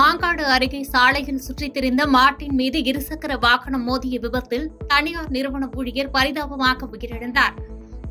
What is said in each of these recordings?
மாங்காடு அருகே சாலையில் சுற்றித் திரிந்த மாட்டின் மீது இருசக்கர வாகனம் மோதிய விபத்தில் தனியார் நிறுவன ஊழியர் பரிதாபமாக உயிரிழந்தார்.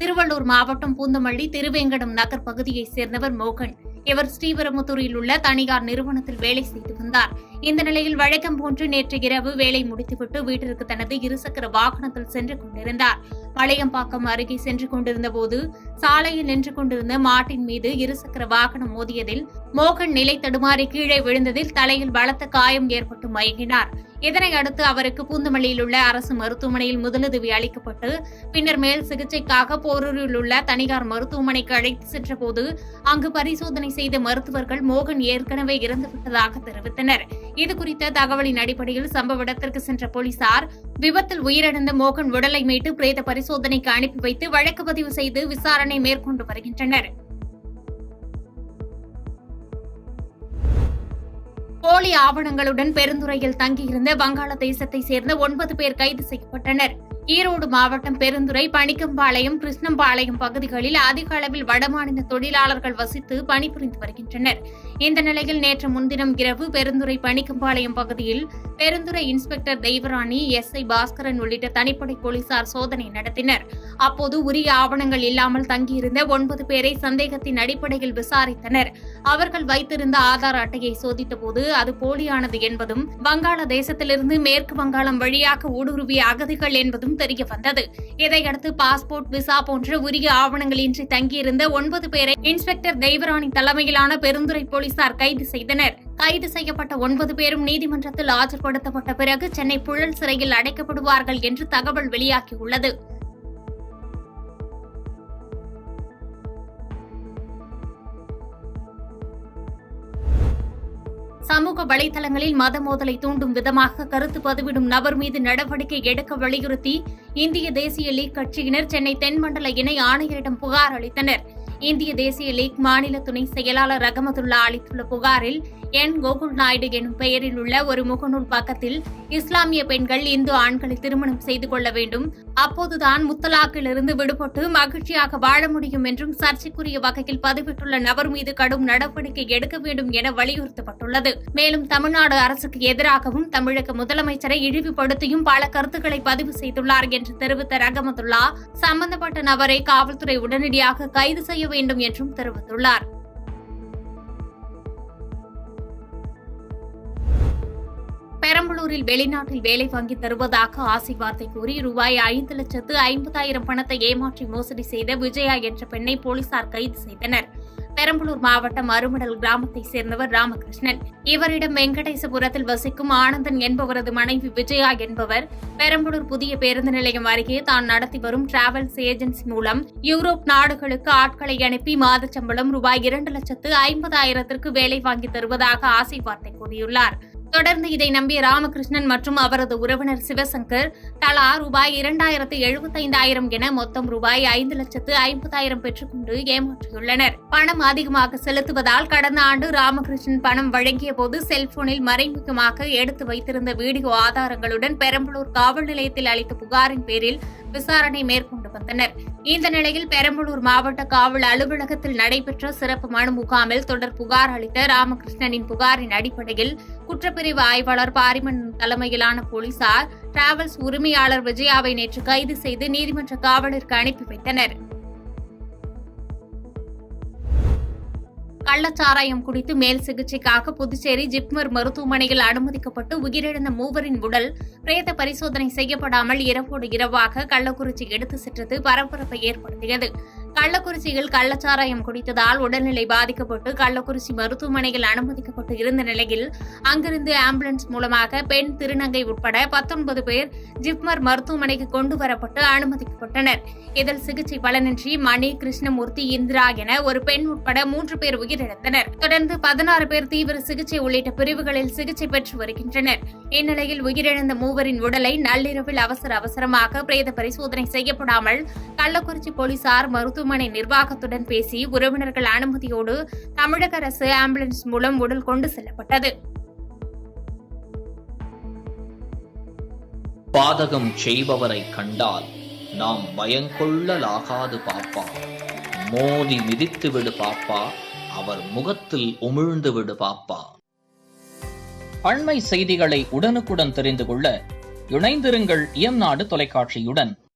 திருவள்ளூர் மாவட்டம் பூந்தமல்லி திருவேங்கடம் நகர் பகுதியைச் சேர்ந்தவர் மோகன். இவர் ஸ்ரீபெரும்புதூரில் உள்ள தனியார் நிறுவனத்தில் வேலை செய்து வந்தார். இந்த நிலையில் வழக்கம் போன்று நேற்று இரவு வேலை முடித்துவிட்டு வீட்டிற்கு தனது இருசக்கர வாகனத்தில் சென்று கொண்டிருந்தார். மலையம்பாக்கம் அருகே சென்று கொண்டிருந்தபோது சாலையில் நின்று கொண்டிருந்த மாட்டின் மீது இருசக்கர வாகனம் மோதியதில் மோகன் நிலை தடுமாறி கீழே விழுந்ததில் தலையில் பலத்த காயம் ஏற்பட்டு மயங்கினார். இதனையடுத்து அவருக்கு பூந்தமல்லியில் உள்ள அரசு மருத்துவமனையில் முதலுதவி அளிக்கப்பட்டு பின்னர் மேல் சிகிச்சைக்காக போரூரில் உள்ள தனியார் மருத்துவமனைக்கு அழைத்து சென்றபோது அங்கு பரிசோதனை செய்த மருத்துவர்கள் மோகன் ஏற்கனவே இறந்துவிட்டதாக தெரிவித்தனர். இதுகுறித்த தகவலின் அடிப்படையில் சம்பவ இடத்திற்கு சென்ற போலீசார் விபத்தில் உயிரிழந்த மோகன் உடலை மீட்டு பிரேத பரிசோதனைக்கு அனுப்பி வைத்து வழக்கு பதிவு செய்து விசாரணை மேற்கொண்டு வருகின்றனர். போலி ஆவணங்களுடன் பெருந்துறையில் தங்கியிருந்த வங்காளதேசத்தைச் சேர்ந்த 9 பேர் கைது செய்யப்பட்டனர். ஈரோடு மாவட்டம் பெருந்துறை, பணிக்கம்பாளையம், கிருஷ்ணம்பாளையம் பகுதிகளில் அதிக அளவில் வடமாநில தொழிலாளர்கள் வசித்து பணிபுரிந்து வருகின்றனர். இந்த நிலையில் நேற்று முன்தினம் இரவு பெருந்துறை பணிக்கம்பாளையம் பகுதியில் பெருந்துறை இன்ஸ்பெக்டர் தெய்வராணி, SI பாஸ்கரன் உள்ளிட்ட தனிப்படை போலீசார் சோதனை நடத்தினர். அப்போது உரிய ஆவணங்கள் இல்லாமல் தங்கியிருந்த 9 பேரை சந்தேகத்தின் அடிப்படையில் விசாரித்தனர். அவர்கள் வைத்திருந்த ஆதார் அட்டையை சோதித்தபோது அது போலியானது என்பதும் வங்காளதேசத்திலிருந்து மேற்கு வங்காளம் வழியாக ஊடுருவிய அகதிகள் என்பதும் தெரியவந்தது. இதையடுத்து பாஸ்போர்ட், விசா போன்ற உரிய ஆவணங்களின்றி தங்கியிருந்த 9 பேரை இன்ஸ்பெக்டர் தெய்வராணி தலைமையிலான பெருந்துறை போலீசார் கைது செய்தனர். கைது செய்யப்பட்ட 9 பேரும் நீதிமன்றத்தில் ஆஜர்படுத்தப்பட்ட பிறகு சென்னை புழல் சிறையில் அடைக்கப்படுவார்கள் என்று தகவல் வெளியாகியுள்ளது. சமூக வலைதளங்களில் மத மோதலை தூண்டும் விதமாக கருத்து பதிவிடும் நபர் மீது நடவடிக்கை எடுக்க வலியுறுத்தி இந்திய தேசிய லீக் கட்சியினர் சென்னை தென்மண்டல இணை ஆணையரிடம் புகார் அளித்தனர். இந்திய தேசிய லீக் மாநில துணை செயலாளர் ரகமதுல்லா அளித்துள்ள புகாரில் கோகுல் நாயுடு எனும் பெயரில் உள்ள ஒரு முகநூல் பக்கத்தில் இஸ்லாமிய பெண்கள் இந்து ஆண்களை திருமணம் செய்து கொள்ள வேண்டும், அப்போதுதான் முத்தலாக்கிலிருந்து விடுபட்டு மகிழ்ச்சியாக வாழ முடியும் என்றும் சர்ச்சைக்குரிய வகையில் பதிவிட்டுள்ள நபர் மீது கடும் நடவடிக்கை எடுக்க வேண்டும் என வலியுறுத்தப்பட்டுள்ளது. மேலும் தமிழ்நாடு அரசுக்கு எதிராகவும் தமிழக முதலமைச்சரை இழிவுபடுத்தியும் பல கருத்துக்களை பதிவு செய்துள்ளார் என்று தெரிவித்த ரகமதுல்லா சம்பந்தப்பட்ட நபரை காவல்துறை உடனடியாக கைது செய்ய வேண்டும் என்றும் தெரிவித்துள்ளார். பெரம்பலூரில் வெளிநாட்டில் வேலை வாங்கி தருவதாக ஆசை வார்த்தை கூறி ரூபாய் 5,50,000 பணத்தை ஏமாற்றி மோசடி செய்த விஜயா என்ற பெண்ணை போலீசார் கைது செய்தனர். பெரம்பலூர் மாவட்டம் அருமடல் கிராமத்தைச் சேர்ந்தவர் ராமகிருஷ்ணன். இவரிடம் வெங்கடேசபுரத்தில் வசிக்கும் ஆனந்தன் என்பவரது மனைவி விஜயா என்பவர் பெரம்பலூர் புதிய பேருந்து நிலையம் அருகே தான் நடத்தி வரும் டிராவல்ஸ் ஏஜென்சி மூலம் யூரோப் நாடுகளுக்கு ஆட்களை அனுப்பி மாத சம்பளம் ரூபாய் 2,50,000 வேலை வாங்கி தருவதாக ஆசை வார்த்தை கூறியுள்ளார். தொடர்ந்து இதை நம்பிய ராமகிருஷ்ணன் மற்றும் அவரது உறவினர் சிவசங்கர் தலா ரூபாய் 2,75,000 என மொத்தம் ரூபாய் 5,50,000 பெற்றுக்கொண்டு ஏமாற்றியுள்ளனர். பணம் அதிகமாக செலுத்துவதால் கடந்த ஆண்டு ராமகிருஷ்ணன் பணம் வழங்கிய போது செல்போனில் மறைமுகமாக எடுத்து வைத்திருந்த வீடியோ ஆதாரங்களுடன் பெரம்பலூர் காவல் நிலையத்தில் அளித்த புகாரின் பேரில் விசாரணை மேற்கொண்டு வந்தனர். இந்த நிலையில் பெரம்பலூர் மாவட்ட காவல் அலுவலகத்தில் நடைபெற்ற சிறப்பு மனு முகாமில் தொடர் புகார் அளித்த ராமகிருஷ்ணனின் புகாரின் அடிப்படையில் குற்றப்பிரிவு ஆய்வாளர் பாரிமன் தலைமையிலான போலீசார் டிராவல்ஸ் உரிமையாளர் விஜயாவை நேற்று கைது செய்து நீதிமன்ற காவலிற்கு அனுப்பி வைத்தனர். கள்ளச்சாராயம் குடித்து மேல் சிகிச்சைக்காக புதுச்சேரி ஜிப்மர் மருத்துவமனையில் அனுமதிக்கப்பட்டு உயிரிழந்த 3 உடல் பிரேத பரிசோதனை செய்யப்படாமல் இரவோடு இரவாக கள்ளக்குறிச்சி எடுத்து சென்றது பரபரப்பை ஏற்படுத்தியது. கள்ளக்குறிச்சியில் கள்ளச்சாராயம் குடித்ததால் உடல்நிலை பாதிக்கப்பட்டு கள்ளக்குறிச்சி மருத்துவமனையில் அனுமதிக்கப்பட்டு இருந்த நிலையில் அங்கிருந்து ஆம்புலன்ஸ் மூலமாக பெண், திருநங்கை உட்பட 19 பேர் ஜிப்மர் மருத்துவமனைக்கு கொண்டு வரப்பட்டு அனுமதிக்கப்பட்டனர். இதில் சிகிச்சை பலனின்றி மணி, கிருஷ்ணமூர்த்தி, இந்திரா என ஒரு பெண் உட்பட 3 பேர் உயிரிழந்தனர். தொடர்ந்து 16 பேர் தீவிர சிகிச்சை உள்ளிட்ட பிரிவுகளில் சிகிச்சை பெற்று வருகின்றனர். இந்நிலையில் உயிரிழந்த 3 உடலை நள்ளிரவில் அவசரமாக பிரேத பரிசோதனை செய்யப்படாமல் கள்ளக்குறிச்சி போலீசார் மருத்துவமனை நிர்வாகத்துடன் பேசி உறவினர்கள் அனுமதியோடு தமிழக அரசு ஆம்புலன்ஸ் மூலம் உடல் கொண்டு செல்லப்பட்டது. பாதகம் செய்பவரை கண்டால் நாம் பயங்கொள்ளலாகாது பாப்பா, மோதி மிதித்து விடு பாப்பா, அவர் முகத்தில் உமிழ்ந்து விடு பாப்பா. அண்மை செய்திகளை உடனுக்குடன் தெரிந்து கொள்ள இணைந்திருங்கள் இயம்நாடு தொலைக்காட்சியுடன்.